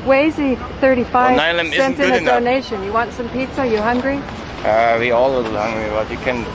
Wazy 35 Well, 9/11 sent isn't in good a enough. donation. You want some pizza? You hungry? We all a little hungry, but you can.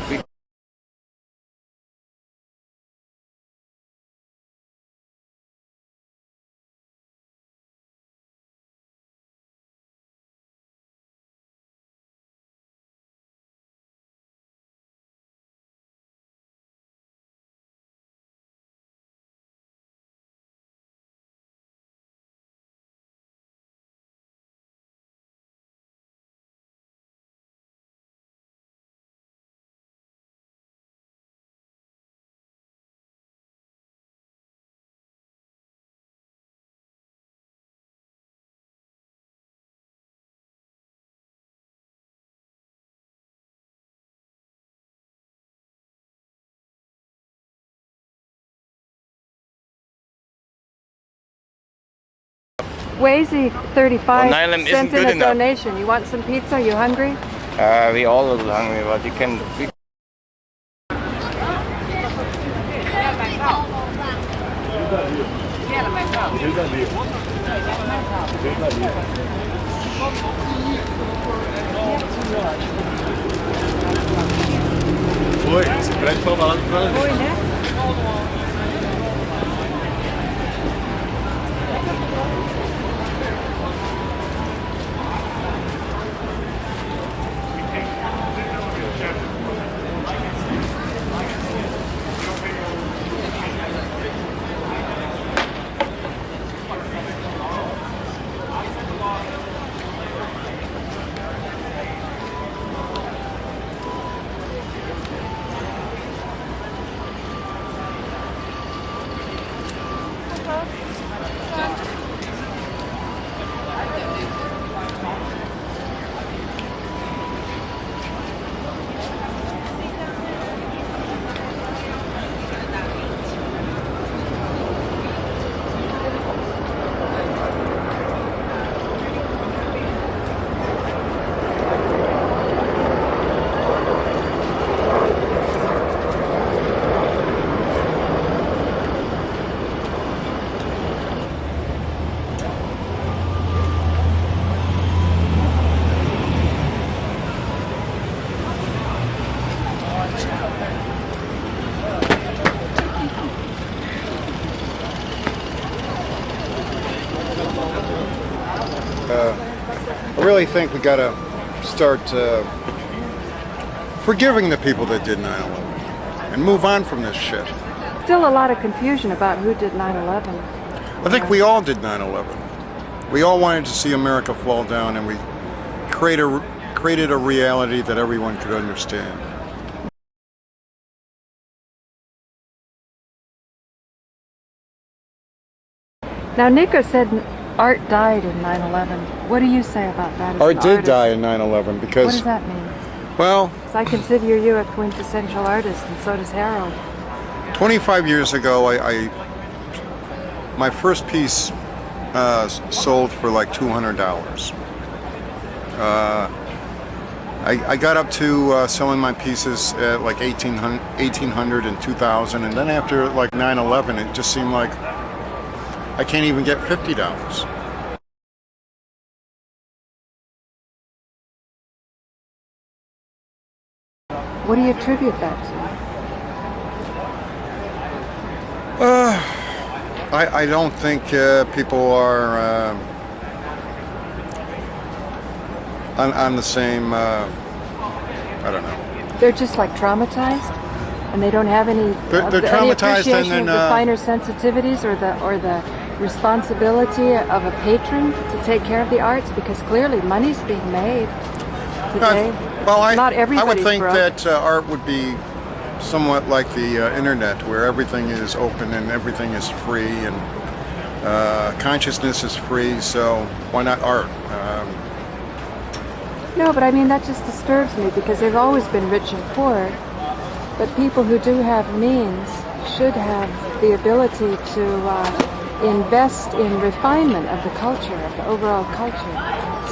Wazy 35 Well, 9/11 sent isn't in good a enough. donation. You want some pizza? You hungry? We all a little hungry, but you can. Foi, esse prédio foi abalado por causa disso. Foi, né? I really think we got to start forgiving the people that did 9/11 and move on from this shit. Still a lot of confusion about who did 9/11. I think we all did 9/11. We all wanted to see America fall down, and we created a reality that everyone could understand. Now, Nico said art died in 9/11. What do you say about that? As Art an did artist? die in 9/11 What because, does that mean? well, 'Cause I consider you a quintessential artist, and so does Harold. 25 years ago, my first piece sold for like $200. I got up to selling my pieces at like 1800 and 2000, and then after like 9/11, it just seemed like I can't even get $50. What do you attribute that to? I don't think people are on the same, I don't know. They're just like traumatized, and they don't have any They're any traumatized, appreciation and of then, the finer sensitivities or the responsibility of a patron to take care of the arts, because clearly money's being made today. Well, Not I would everybody's think broke. that art would be somewhat like the internet, where everything is open and everything is free, and consciousness is free, so why not art? No, but I mean, that just disturbs me, because they've always been rich and poor, but people who do have means should have the ability to invest in refinement of the culture, of the overall culture.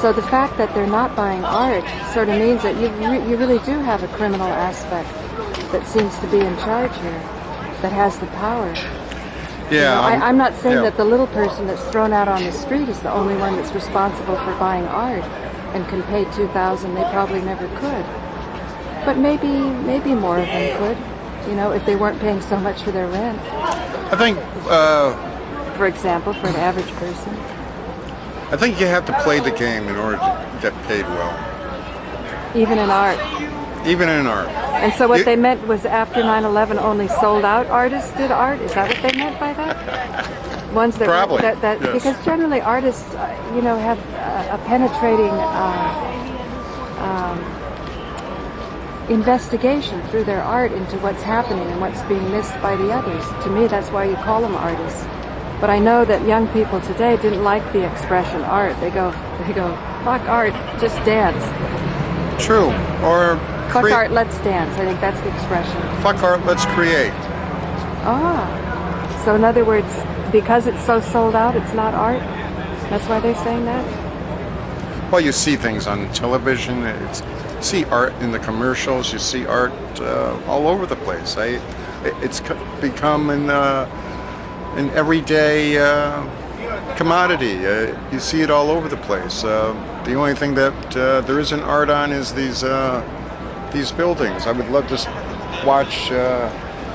So the fact that they're not buying art sort of means that you really do have a criminal aspect that seems to be in charge here, that has the power. Yeah, I'm not saying yeah. that the little person that's thrown out on the street is the only one that's responsible for buying art and can pay $2,000. They probably never could. But maybe more of them could, if they weren't paying so much for their rent. I think For example, for an average person. I think you have to play the game in order to get paid well, Even in art. even in art. And so what You- they meant was after 9/11, only sold-out artists did art. Is that what they meant by that? Ones that Probably, that yes. because generally artists, have a penetrating investigation through their art into what's happening and what's being missed by the others. To me, that's why you call them artists. But I know that young people today didn't like the expression art. They go, fuck art, just dance. True. Or Fuck art, let's dance. I think that's the expression. Fuck art, let's create. So in other words, because it's so sold out, it's not art? That's why they're saying that? Well, you see things on television. You see art in the commercials. You see art all over the place. It's become an everyday commodity. You see it all over the place. The only thing that there isn't art on is these buildings. I would love to watch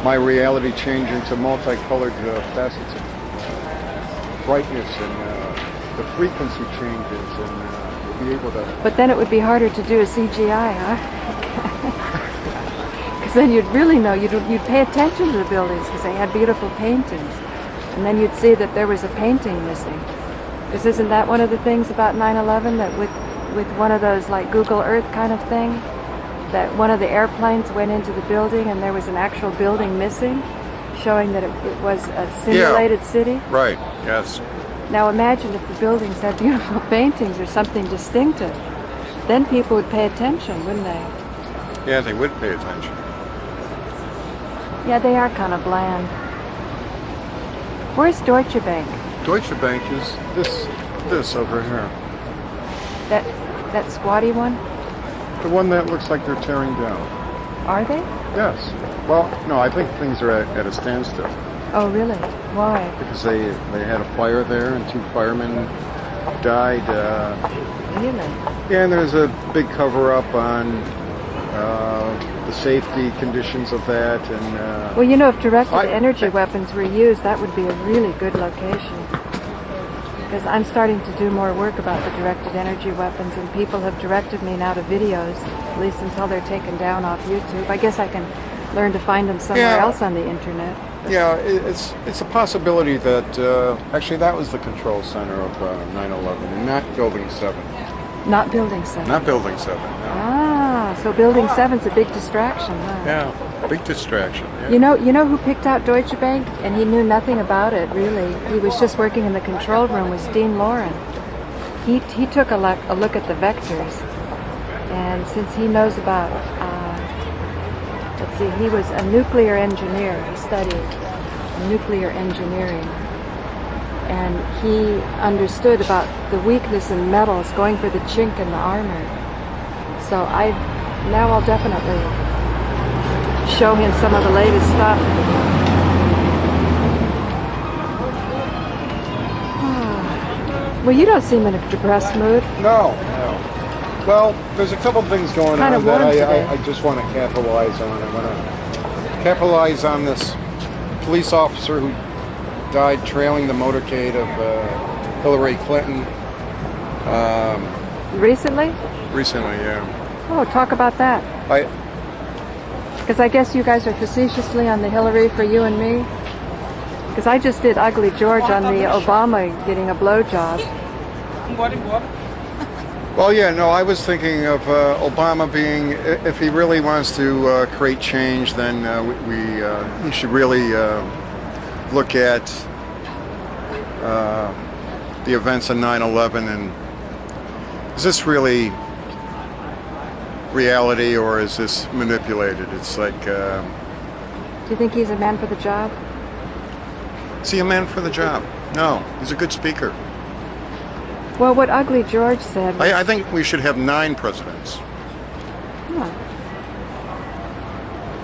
my reality change into multicolored facets of brightness and the frequency changes, and be able to. But then it would be harder to do a CGI, huh? Because then you'd really know, you'd pay attention to the buildings because they had beautiful paintings. And then you'd see that there was a painting missing. Because isn't that one of the things about 9/11, that with one of those like Google Earth kind of thing, that one of the airplanes went into the building and there was an actual building missing, showing that it was a simulated city? Right. Yes. Now imagine if the buildings had beautiful paintings or something distinctive. Then people would pay attention, wouldn't they? Yeah, they would pay attention. Yeah, they are kind of bland. Where's Deutsche Bank? Deutsche Bank is this over here. That squatty one? The one that looks like they're tearing down. Are they? Yes. Well, no, I think things are at a standstill Oh, really? Why? because they had a fire there and 2 firemen died. Really? Yeah, and there's a big cover-up on the safety conditions of that, and Well, if directed I- energy weapons were used, that would be a really good location. Because I'm starting to do more work about the directed energy weapons, and people have directed me now to videos, at least until they're taken down off YouTube. I guess I can learn to find them somewhere Yeah. else on the internet. yeah, it's a possibility that actually that was the control center of 9/11, and not Building 7. Not Building 7. Not Building 7. No. So Building 7's a big distraction, huh? Yeah, big distraction. Yeah. You know who picked out Deutsche Bank, and he knew nothing about it really. He was just working in the control room. Was Dean Lauren. He took a look at the vectors, and since he knows about, let's see, he was a nuclear engineer. He studied nuclear engineering, and he understood about the weakness in metals, going for the chink in the armor. So now I'll definitely show him some of the latest stuff. Well, you don't seem in a depressed mood. No. Well, there's a couple things going Kinda on that warm today. I just want to capitalize on. I want to capitalize on this police officer who died trailing the motorcade of Hillary Clinton Recently? recently. Yeah. Oh, talk about that. Because I guess you guys are facetiously on the Hillary for you and me. Because I just did Ugly George on the Obama getting a blowjob. Well, yeah. No, I was thinking of Obama being, if he really wants to create change, then we should really look at the events of 9/11 and is this really reality or is this manipulated? It's like, Do you think he's a man for the job? is he a man for the job? No, he's a good speaker. Well, what Ugly George said was, I think we should have 9 presidents. Huh.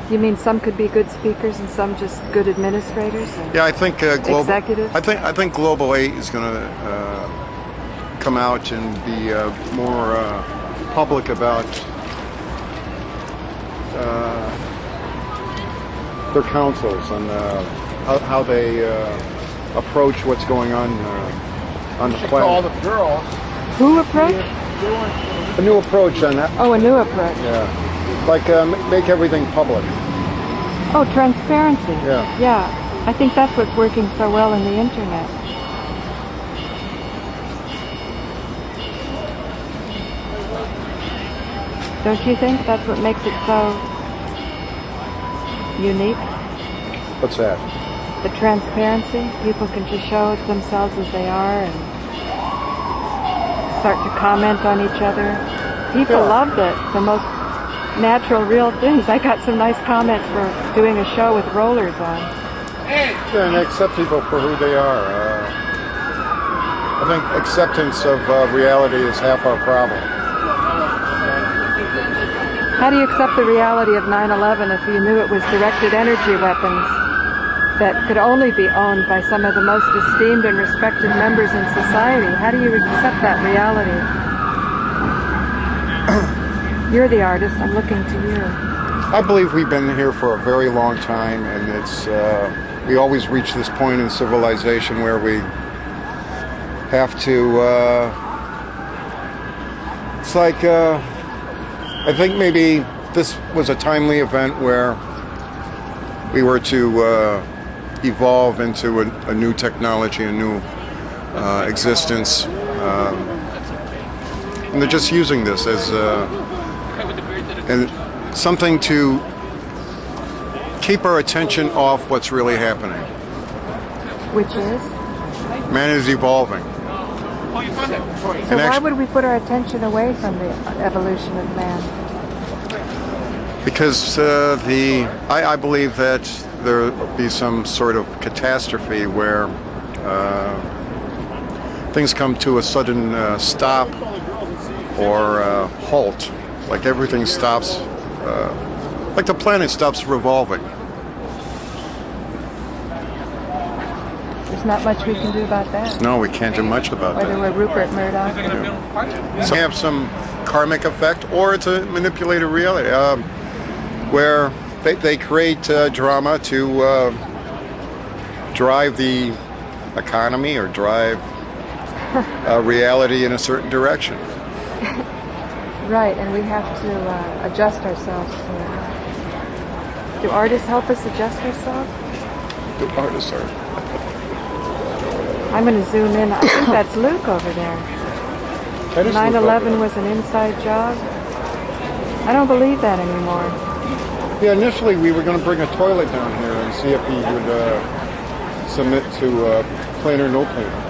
You mean some could be good speakers and some just good administrators? And Yeah, I think global. executives? I think Global 8 is going to come out and be more public about their councils and how they approach what's going on the All planet. the girls. Who approach? A new approach on that. Oh, a new approach. Yeah, like make everything public. Oh, transparency. Yeah. Yeah. I think that's what's working so well in the internet. Don't you think that's what makes it so unique? What's that? The transparency. People can just show themselves as they are and start to comment on each other. People love the most natural, real things. I got some nice comments for doing a show with rollers on. Yeah, and accept people for who they are. I think acceptance of reality is half our problem. How do you accept the reality of 9/11 if you knew it was directed energy weapons that could only be owned by some of the most esteemed and respected members in society? How do you accept that reality? You're the artist. I'm looking to you. I believe we've been here for a very long time, and it's we always reach this point in civilization where we have to. It's like I think maybe this was a timely event where we were to evolve into a new technology, a new existence, and they're just using this as and something to keep our attention off what's really happening. Which is? Man is evolving. So why would we put our attention away from the evolution of man? Because I believe that there will be some sort of catastrophe where things come to a sudden stop or halt, like everything stops, like the planet stops revolving. There's not much we can do about that. No, we can't do much about Whether that. we're Rupert Murdoch. So have some karmic effect, or it's a manipulated reality where they create drama to drive the economy or drive reality in a certain direction. Right, and we have to adjust ourselves to that. Do artists help us adjust ourselves? The artists are. I'm going to zoom in. I think that's Luke over there. 9/11 was an inside job. I don't believe that anymore. Yeah, initially we were going to bring a toilet down here and see if he would submit to planar or no planar.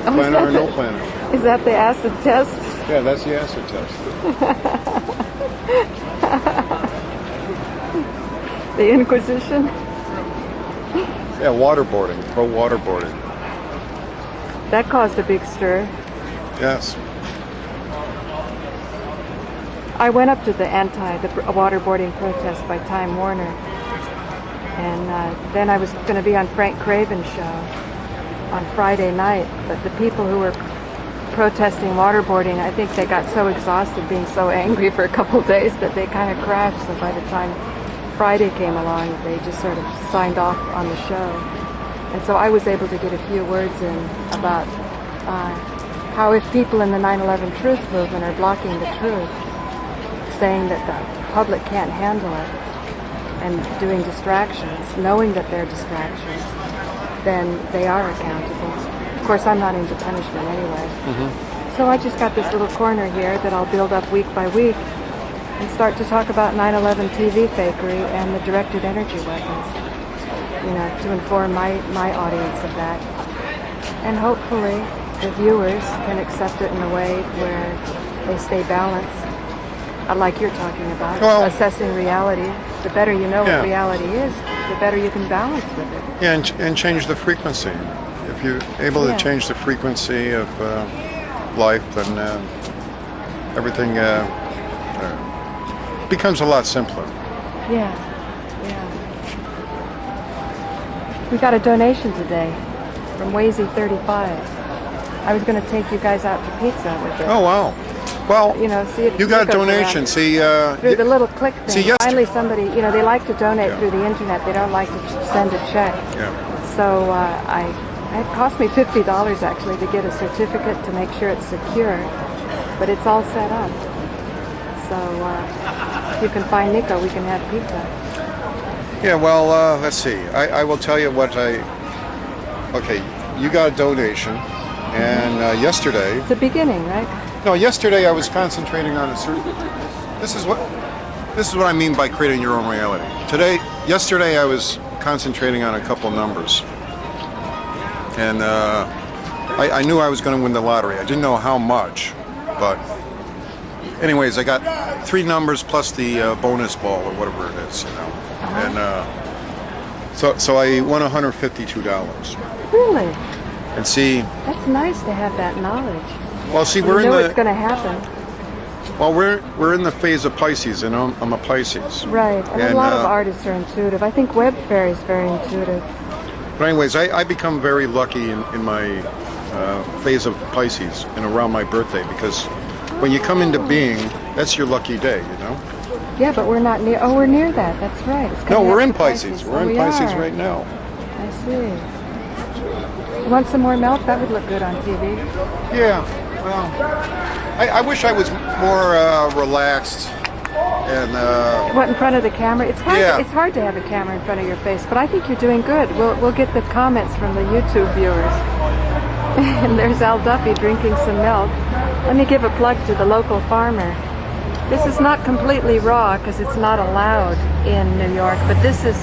Planar or no planar. Is that the acid test? Yeah, that's the acid test. The Inquisition? Yeah, waterboarding, pro waterboarding. That caused a big stir. Yes. I went up to the waterboarding protest by Time Warner, and then I was going to be on Frank Craven's show on Friday night, but the people who were protesting waterboarding, I think they got so exhausted being so angry for a couple of days that they kind of crashed, so by the time Friday came along, they just sort of signed off on the show. And so I was able to get a few words in about how if people in the 9/11 truth movement are blocking the truth, saying that the public can't handle it, and doing distractions, knowing that they're distractions, then they are accountable. Of course, I'm not into punishment anyway. So I just got this little corner here that I'll build up week by week and start to talk about 9/11 TV fakery and the directed energy weapons, to inform my audience of that. And hopefully the viewers can accept it in a way where they stay balanced, like you're talking about, assessing reality. The better you know what reality is, the better you can balance with it. Yeah, and change the frequency. If you're able to change the frequency of life, then everything becomes a lot simpler. Yeah. We got a donation today from Wazy35. I was going to take you guys out to pizza with it. Oh wow. Well, You know, see if you got Nico's around. donation. See, Through the little click thing. See, yes- Finally, somebody, you know, they like to donate Yeah. through the internet. They don't like to send a check. yeah. So it cost me $50 actually to get a certificate to make sure it's secure, but it's all set up. So if you can find Nico, we can have pizza. Yeah, well, let's see. I will tell you what okay, you got a donation, and yesterday... It's a beginning, right? No, yesterday I was concentrating on a certain... This is what I mean by creating your own reality. Yesterday I was concentrating on a couple numbers. And I knew I was going to win the lottery. I didn't know how much, but... Anyways, I got 3 numbers plus the bonus ball or whatever it is, you know. And so I won $152. Really? And see, That's nice to have that knowledge. well, see, You we're in know the it's going to happen. well, we're in the phase of Pisces, and I'm a Pisces. Right. And a And, lot of artists are intuitive. I think Web Fairy is very intuitive. But anyways, I become very lucky in my phase of Pisces and around my birthday, because when you come into being, that's your lucky day, you know. Yeah, but we're not near. Oh, we're near that. That's right. It's No, coming we're up in to Pisces. We're in We Pisces are. right now. I see. You want some more milk? That would look good on TV. Yeah. Well, I wish I was more relaxed and. What, in front of the camera? It's hard. Yeah. It's hard to have a camera in front of your face, but I think you're doing good. We'll get the comments from the YouTube viewers. And there's Al Duffy drinking some milk. Let me give a plug to the local farmer. This is not completely raw because it's not allowed in New York, but this is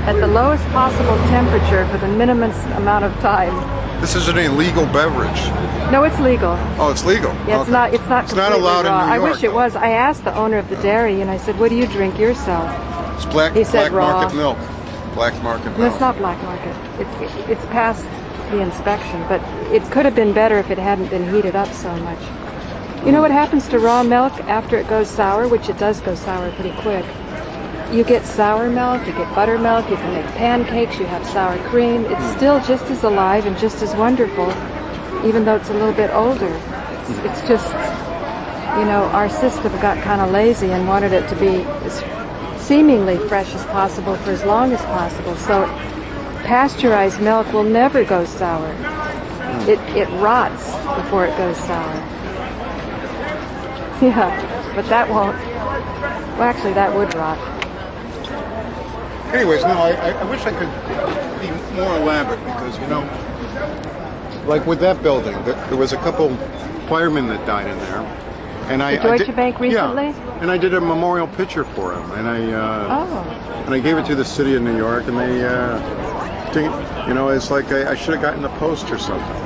at the lowest possible temperature for the minimum amount of time. This is an illegal beverage. No, it's legal. Oh, it's legal. Yeah, it's Okay. not. It's not. It's not completely allowed raw. in New York. I wish it was. I asked the owner of the dairy, and I said, "What do you drink yourself?" It's black He said raw. market milk. Black market No, milk. it's not black market. It's past the inspection, but it could have been better if it hadn't been heated up so much. You know what happens to raw milk after it goes sour, which it does go sour pretty quick? You get sour milk, you get buttermilk, you can make pancakes, you have sour cream. It's still just as alive and just as wonderful, even though it's a little bit older. It's just, you know, our system got kind of lazy and wanted it to be as seemingly fresh as possible for as long as possible. So pasteurized milk will never go sour. It rots before it goes sour. Yeah, but that won't. Well, actually, that would rot. Anyways, no, I wish I could be more elaborate because, you know, like with that building, there was a couple firemen that died in there. And The Deutsche Bank recently? Yeah, and I did a memorial picture for him, and I gave it to the city of New York, and they, you know, it's like I should have gotten the Post or something.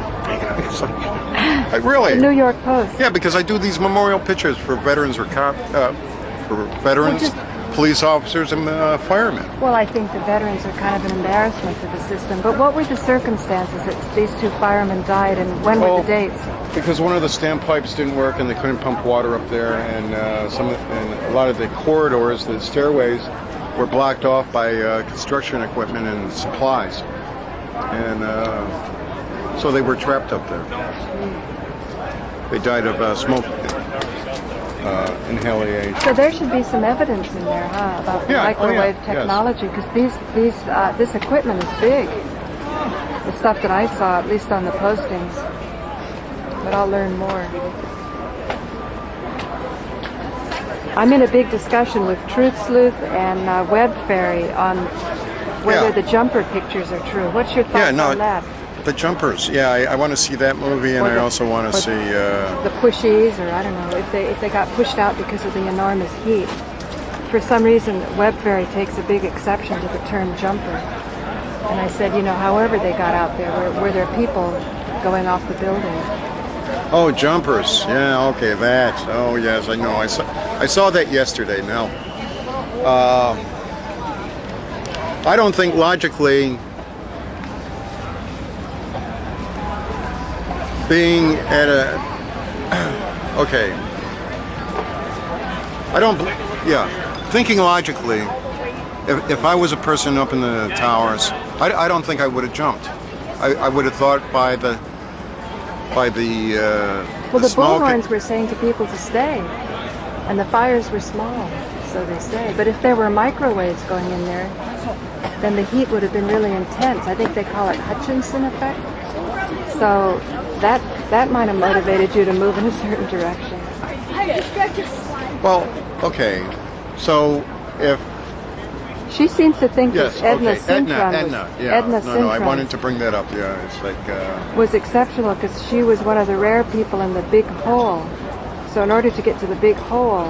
It's like, I really. The New York Post. Yeah, because I do these memorial pictures for veterans or for veterans, Well, police officers, and firemen. Well, I think the veterans are kind of an embarrassment to the system. But what were the circumstances that these 2 firemen died, and when were the dates? Because one of the standpipes didn't work, and they couldn't pump water up there, and a lot of the corridors, the stairways, were blocked off by construction equipment and supplies, and so they were trapped up there. They died of smoke inhalation. So there should be some evidence in there, huh, about the Yeah, oh, microwave yeah, technology, because this equipment is big. The stuff that I saw, at least on the postings. But I'll learn more. I'm in a big discussion with Truth Sleuth and Web Fairy on whether Yeah. the jumper pictures are true. What's your thoughts on that? The jumpers. Yeah, I want to see that movie, and Or I the- also want or to see. The pushies, or I don't know, if they got pushed out because of the enormous heat. For some reason, Web Fairy takes a big exception to the term jumper. And I said, you know, however they got out there, were there people going off the building? Oh, jumpers. Yeah, okay, that. Oh, yes, I know. I saw that yesterday. Now, I don't think logically being at a okay. I don't. Yeah, thinking logically. If I was a person up in the towers I don't think I would have jumped. I would have thought by the Well, the smoke. bullhorns were saying to people to stay, and the fires were small, so they say. But if there were microwaves going in there, then the heat would have been really intense. I think they call it Hutchinson effect. So that might have motivated you to move in a certain direction. Well, okay. So if She seems to think yes, that Edna okay, Sintron Edna, was, no, I wanted to bring that up. Yeah, it's like was exceptional because she was one of the rare people in the big hole. So in order to get to the big hole,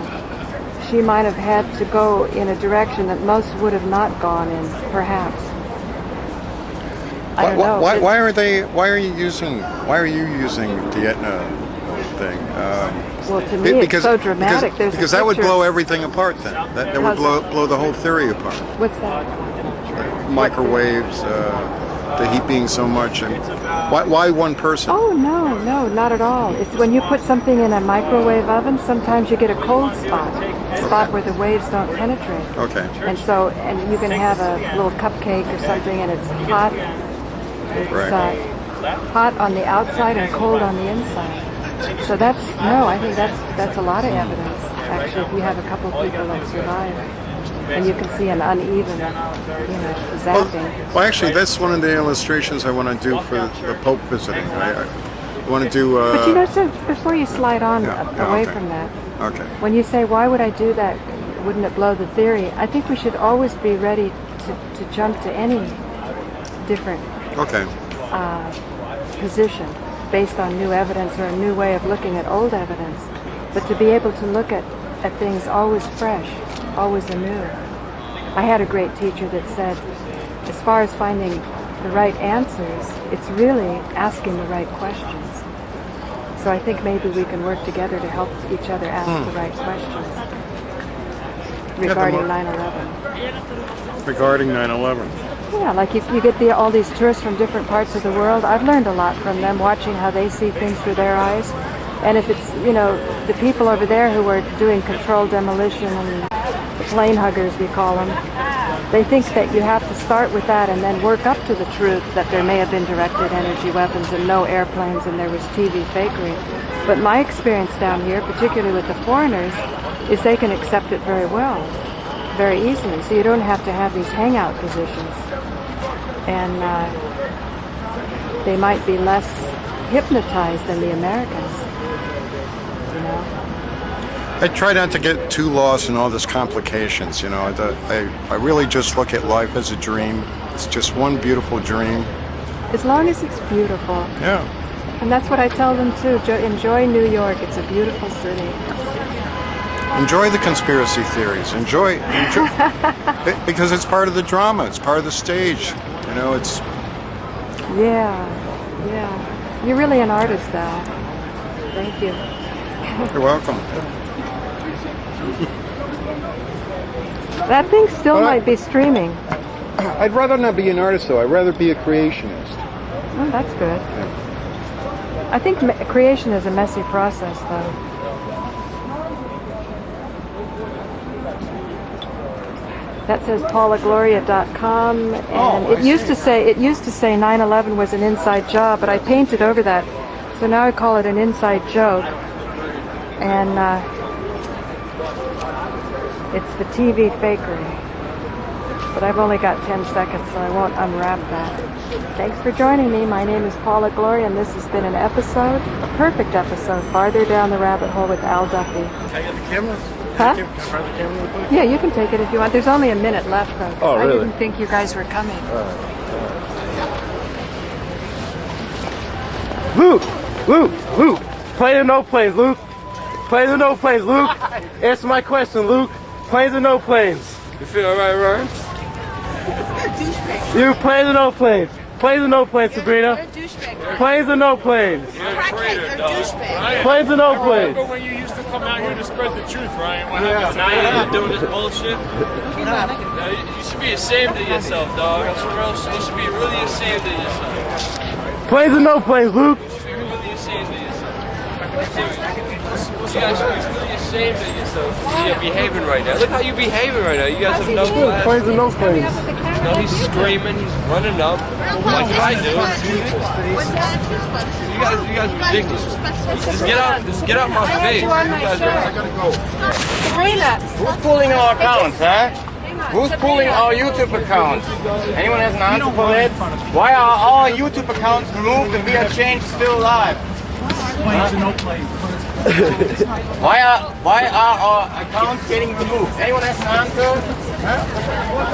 she might have had to go in a direction that most would have not gone in, perhaps. I don't know. why are you using the Etna thing? Well, to me, it's so dramatic. There's because a that would picture. blow everything apart. Then that would blow the whole theory apart. What's that? Microwaves, the heat being so much, and why one person? Oh, no, not at all. It's when you put something in a microwave oven, sometimes you get a cold spot where the waves don't penetrate. Okay. And so, and you can have a little cupcake or something, and it's hot. It's Right. hot on the outside and cold on the inside. So I think that's a lot of evidence, actually, if you have a couple of people that survive. And you can see an uneven, zapping. Well, actually, that's one of the illustrations I want to do for the Pope visiting. I want to do. But so before you slide on away okay. from that, Okay. when you say, why would I do that? Wouldn't it blow the theory? I think we should always be ready to jump to any different Okay. position based on new evidence or a new way of looking at old evidence. But to be able to look at things always fresh, always anew. I had a great teacher that said, as far as finding the right answers, it's really asking the right questions. So I think maybe we can work together to help each other ask the right questions regarding 9/11. Regarding 9/11. Yeah, like you get all these tourists from different parts of the world. I've learned a lot from them, watching how they see things through their eyes. And if it's, the people over there who are doing controlled demolition and the plane huggers, we call them, they think that you have to start with that and then work up to the truth that there may have been directed energy weapons and no airplanes and there was TV fakery. But my experience down here, particularly with the foreigners, is they can accept it very well, very easily. So you don't have to have these hangout positions. And they might be less hypnotized than the Americans. I try not to get too lost in all this complications. I really just look at life as a dream. It's just one beautiful dream. As long as it's beautiful. Yeah. And that's what I tell them too. Enjoy New York. It's a beautiful city. Enjoy the conspiracy theories. Enjoy because it's part of the drama. It's part of the stage. It's. Yeah. You're really an artist, Al. Thank you. You're welcome. That thing still might be streaming. I'd rather not be an artist, though. I'd rather be a creationist. Oh, that's good. I think creation is a messy process, though. That says paulagloria.com, and it used to say 9/11 was an inside job, but I painted over that, so now I call it an inside joke. And it's the TV fakery. But I've only got 10 seconds, so I won't unwrap that. Thanks for joining me. My name is Paula Gloria, and this has been an episode, a perfect episode, Farther Down the Rabbit Hole with Al Duffy. Can I get the camera? Huh? Can I grab the camera real quick? Yeah, you can take it if you want. There's only a minute left, though. Oh, really? I didn't think you guys were coming. Luke, plane or no planes, Luke? Planes or no planes, Luke? Answer my question, Luke. Planes or no planes? You feel alright, Ryan? You planes or no planes? Planes or no planes, Sabrina? Planes or no planes? Planes or no planes? Remember when you used to come out here to spread the truth, Ryan? What happened Now tonight? you're doing this bullshit? You should be ashamed of yourself, dog. You should be really ashamed of yourself. Planes or no planes, Luke? You should be really ashamed of yourself. You guys should be really ashamed of yourself. You're behaving right now. Look how you're behaving right now. You guys have no class. Planes or no planes? With the camera know, he's screaming, he's running up, like I do. You guys are ridiculous. Just get out my face. You guys are. Who's pulling our accounts, huh? Who's pulling our YouTube accounts? Anyone has an answer for that? Why are our YouTube accounts removed and we are changed still alive? Why are our accounts getting removed? Anyone has an answer? Huh?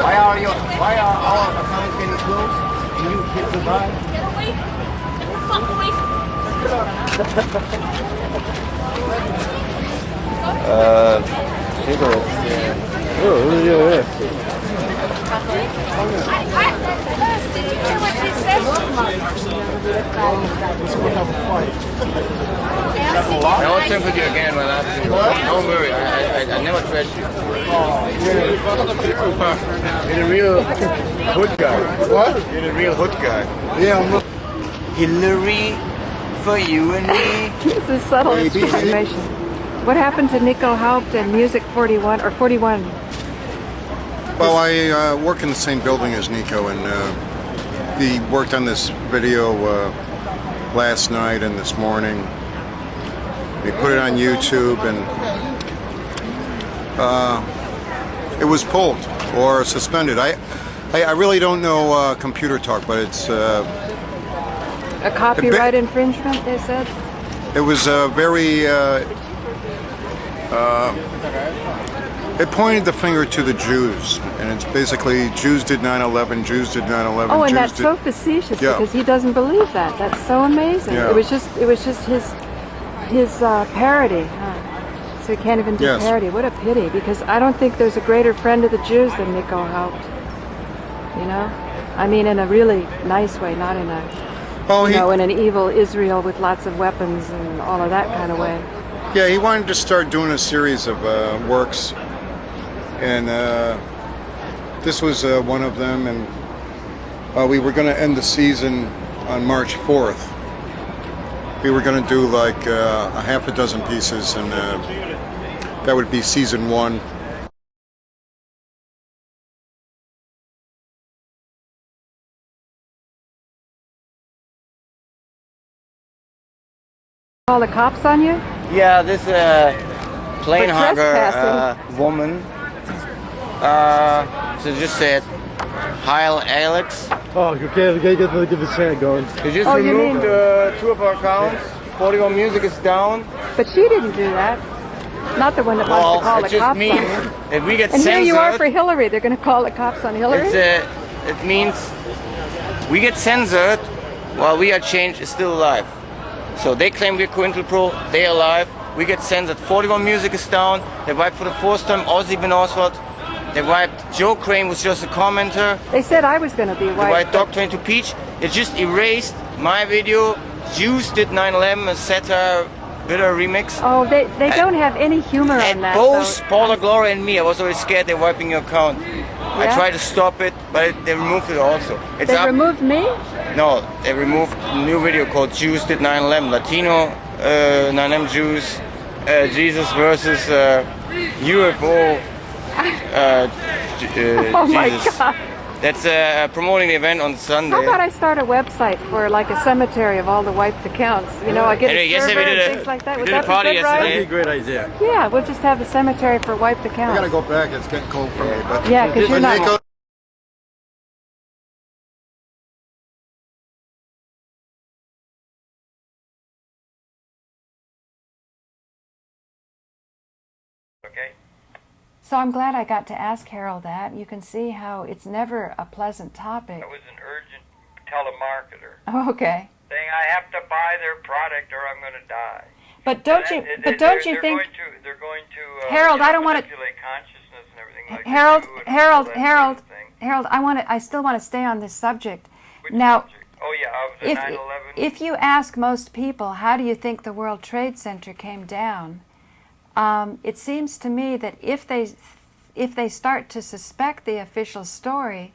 Why are our accounts getting closed and you kids alive? Get away! Get the fuck away! Cigarettes. Oh, yeah. Did you hear what she said? I won't sing with you again when I ask you. Don't worry, I never trashed you. You're a real hood guy. What? You're a real hood guy. Yeah, Hillary for you and me. This is subtle information. What happened to Nico Haupt and Music 41 or 41? well, I work in the same building as Nico, and he worked on this video last night and this morning. He put it on YouTube, and it was pulled or suspended. I really don't know computer talk, but it's A copyright infringement, they said? it was very. It pointed the finger to the Jews, and it's basically Jews did 9/11, Jews did 9/11. Oh, and Jews that's did, so facetious Yeah. because he doesn't believe that. That's so amazing. Yeah. It was just his parody. Huh? So he can't even do Yes. parody. What a pity, because I don't think there's a greater friend of the Jews than Nico Haupt. You know, I mean, in a really nice way, not in a Oh, you know, in an evil Israel with lots of weapons and all of that kind of way. yeah, he wanted to start doing a series of works, and this was one of them. And we were going to end the season on March 4th. We were going to do like a half a dozen pieces, and that would be season 1. Call the cops on you? Yeah, this plane For hugger trespassing. woman. So just said, "Hi, Alex. Oh, okay, give the chant going. You just Oh, you removed mean- 2 of our accounts. 41 Music is down. But she didn't do that. Not the one that wants to call Well, the it just cops on means you. that we get And here censored. you are for Hillary. They're going to call the cops on Hillary? It means we get censored while we are changed is still alive. So they claim we're Pro, they're alive. We get censored. 41 Music is down. They wiped for the 4th time Ozzy Ben Oswald. They wiped Joe Crane, was just a commenter. They said I was going to be They white. wiped Dog 22 Peach. It just erased my video. Jews did 9/11, a satire, bitter remix. Oh, they don't have any humor on And that. both though. Paula Gloria and me, I was already scared they're wiping your account. I Yeah? tried to stop it, but they removed it also. It's They up. removed me? No, they removed a new video called Jews Did 9/11. Latino 9/11 Jews, Jesus versus UFO. Oh my Jesus. God. That's promoting the event on Sunday. How about I start a website for like a cemetery of all the wiped accounts? You know, I get a Anyway, yesterday server we and did a- things like that. we Would did a that be party good, yesterday. Ryan? That'd be a great idea. Yeah, we'll just have a cemetery for wiped I accounts. gotta go back. It's getting cold for me. But Yeah, because you're not. Nico, Okay. So I'm glad I got to ask Harold that. You can see how it's never a pleasant topic. I was an urgent telemarketer Oh, okay. saying I have to buy their product or I'm going to die. But don't you? But don't you think? They're going to Harold, I don't wanna- manipulate consciousness and everything like Harold, they do and all Harold, that Harold, sort of thing. Harold. I still want to stay on this subject. Which Now, subject? Oh yeah, of the if 9/11. if you ask most people, how do you think the World Trade Center came down? It seems to me that if they start to suspect the official story,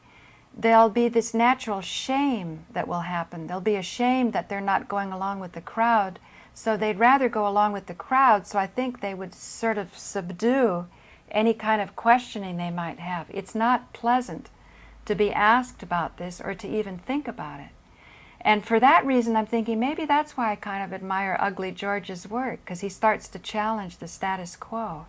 there'll be this natural shame that will happen. There'll be a shame that they're not going along with the crowd, so they'd rather go along with the crowd. So I think they would sort of subdue any kind of questioning they might have. It's not pleasant to be asked about this or to even think about it. And for that reason, I'm thinking maybe that's why I kind of admire Ugly George's work, because he starts to challenge the status quo.